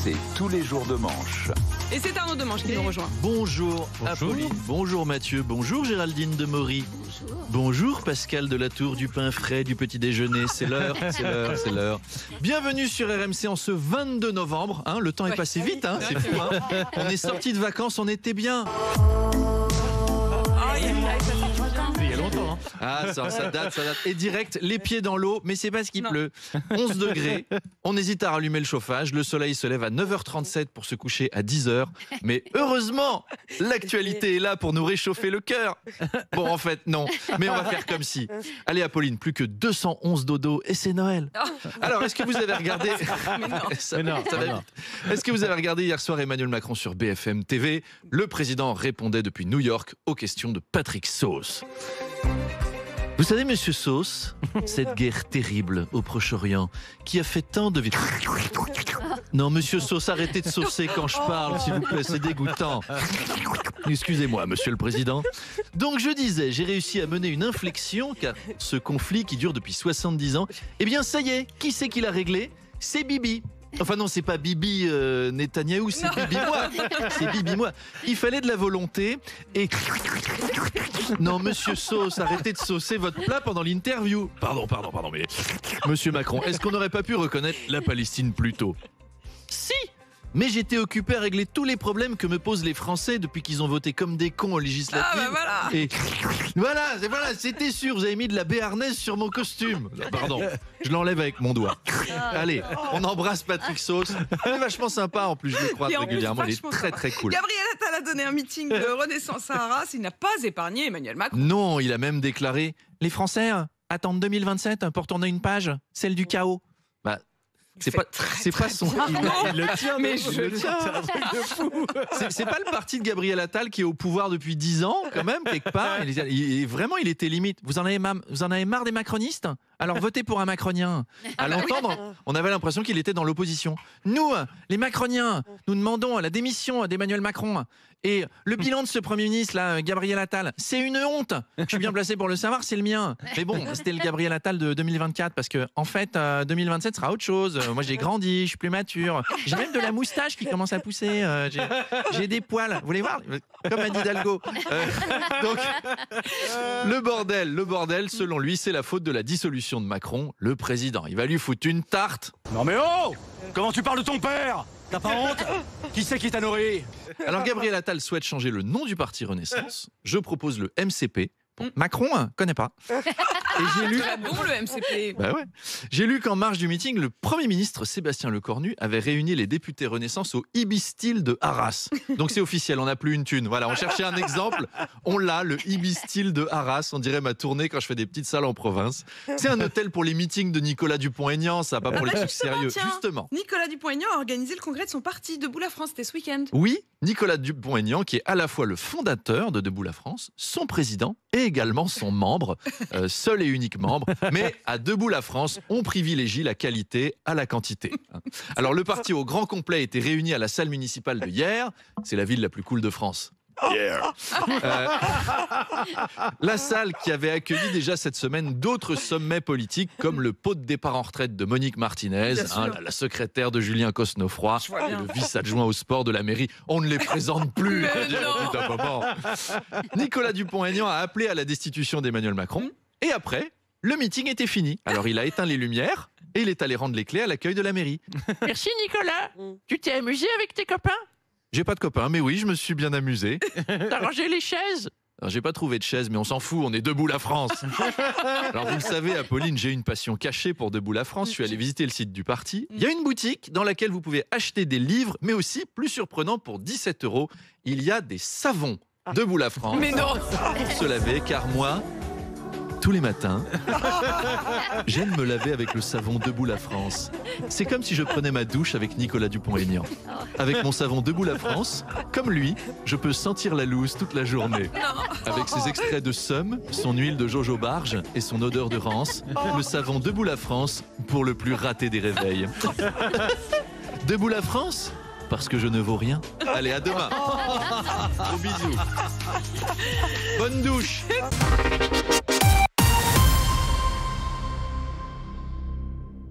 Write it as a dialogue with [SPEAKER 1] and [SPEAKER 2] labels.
[SPEAKER 1] RMC, tous les jours de manche.
[SPEAKER 2] Et c'est Arnaud Demange qui nous rejoint.
[SPEAKER 3] Bonjour Apolline, bonjour Mathieu, bonjour Géraldine de Maury. Bonjour Pascal de la Tour, du pain frais, du petit déjeuner, c'est l'heure, c'est l'heure. Bienvenue sur RMC en ce 22 novembre, hein, le temps est passé vite, hein, c'est fou. Hein. On est sortis de vacances, on était bien. Il y a longtemps. Hein. Ah, ça date. Et direct, les pieds dans l'eau, mais c'est parce qu'il pleut. 11 degrés, on hésite à rallumer le chauffage. Le soleil se lève à 9h37 pour se coucher à 10h. Mais heureusement, l'actualité est là pour nous réchauffer le cœur. Bon, en fait, non. Mais on va faire comme si. Allez, Apolline, plus que 211 dodo et c'est Noël. Alors, est-ce que vous avez regardé... Est-ce que vous avez regardé hier soir Emmanuel Macron sur BFM TV? Le président répondait depuis New York aux questions de Patrick Sauce. Vous savez, monsieur Sauce, cette guerre terrible au Proche-Orient qui a fait tant de victimes. Non, monsieur Sauce, arrêtez de saucer quand je parle, s'il vous plaît, c'est dégoûtant. Excusez-moi, monsieur le président. Donc, je disais, j'ai réussi à mener une inflexion car ce conflit qui dure depuis 70 ans, eh bien, ça y est, qui c'est qui l'a réglé? C'est Bibi. Enfin non, c'est pas Bibi Netanyahou, c'est Bibi moi. C'est Bibi moi. Il fallait de la volonté et... Non, monsieur Sauce, arrêtez de saucer votre plat pendant l'interview. Pardon, mais... Monsieur Macron, est-ce qu'on n'aurait pas pu reconnaître la Palestine plus tôt? Si! Mais j'étais occupé à régler tous les problèmes que me posent les Français depuis qu'ils ont voté comme des cons aux législatives.
[SPEAKER 2] Ah bah voilà.
[SPEAKER 3] Et voilà, c'était sûr, vous avez mis de la béarnaise sur mon costume. Pardon, je l'enlève avec mon doigt. Allez, on embrasse Patrick Sauce. Il est vachement sympa en plus, je le croise régulièrement. Il est très très cool.
[SPEAKER 2] Gabriel Attal a donné un meeting de Renaissance à Arras. Il n'a pas épargné Emmanuel Macron.
[SPEAKER 3] Non, il a même déclaré « Les Français attendent 2027 pour tourner une page, celle du chaos ». Bah, c'est pas son.
[SPEAKER 2] Il le tient, mais je le tiens.
[SPEAKER 3] C'est un truc de fou. C'est pas le parti de Gabriel Attal qui est au pouvoir depuis 10 ans, quand même, quelque part. Vraiment, il était limite. Vous en avez marre des macronistes? Alors votez pour un macronien. À l'entendre, on avait l'impression qu'il était dans l'opposition. Nous, les macroniens, nous demandons la démission d'Emmanuel Macron. Et le bilan de ce Premier ministre, là, Gabriel Attal, c'est une honte. Je suis bien placé pour le savoir, c'est le mien. Mais bon, c'était le Gabriel Attal de 2024, parce que en fait, 2027 sera autre chose. Moi, j'ai grandi, je suis plus mature. J'ai même de la moustache qui commence à pousser. J'ai des poils. Vous voulez voir? Comme Anne Hidalgo. Donc, le bordel, selon lui, c'est la faute de la dissolution de Macron, le président. Il va lui foutre une tarte.
[SPEAKER 4] Non mais oh! Comment tu parles de ton père? T'as pas honte? Qui c'est qui t'a nourri?
[SPEAKER 3] Alors Gabriel Attal souhaite changer le nom du parti Renaissance. Je propose le MCP. Bon, Macron, connaît pas. Et j'ai lu...
[SPEAKER 2] Très bon le MCP.
[SPEAKER 3] Bah ouais. J'ai lu qu'en marge du meeting, le Premier ministre Sébastien Lecornu avait réuni les députés Renaissance au Ibis-Style de Arras. Donc c'est officiel, on n'a plus une thune. Voilà, on cherchait un exemple. On l'a, le Ibis-Style de Arras. On dirait ma tournée quand je fais des petites salles en province. C'est un hôtel pour les meetings de Nicolas Dupont-Aignan, ça, pas pour les trucs sérieux. Justement.
[SPEAKER 2] Nicolas Dupont-Aignan a organisé le congrès de son parti Debout la France, c'était ce week-end.
[SPEAKER 3] Oui, Nicolas Dupont-Aignan, qui est à la fois le fondateur de Debout la France, son président et également son membre, seul et unique membre. Mais à Debout la France, on privilégie la qualité à la quantité. Alors le parti au grand complet était réuni à la salle municipale de Hyères. C'est la ville la plus cool de France. La salle qui avait accueilli déjà cette semaine d'autres sommets politiques comme le pot de départ en retraite de Monique Martinez, la secrétaire de Julien Cosnefroy, le vice-adjoint au sport de la mairie. On ne les présente plus. Nicolas Dupont-Aignan a appelé à la destitution d'Emmanuel Macron et après, le meeting était fini. Alors il a éteint les lumières et il est allé rendre les clés à l'accueil de la mairie. Merci Nicolas. Tu t'es amusé avec tes copains? J'ai pas de copains, mais oui, je me suis bien amusé. T'as rangé les chaises? Alors, j'ai pas trouvé de chaise, mais on s'en fout, on est Debout la France. Alors vous le savez, Apolline, j'ai une passion cachée pour Debout la France. Je suis allé visiter le site du parti. Il y a une boutique dans laquelle vous pouvez acheter des livres, mais aussi, plus surprenant, pour 17 €, il y a des savons Debout la France.
[SPEAKER 2] Mais non!
[SPEAKER 3] Pour se laver, car moi... Tous les matins, j'aime me laver avec le savon Debout la France. C'est comme si je prenais ma douche avec Nicolas Dupont-Aignan. Avec mon savon Debout la France, comme lui, je peux sentir la loose toute la journée. Avec ses extraits de Somme, son huile de jojo barge et son odeur de rance, le savon Debout la France pour le plus raté des réveils. Debout la France ? Parce que je ne vaux rien. Allez, à demain. Gros bisous. Bonne douche.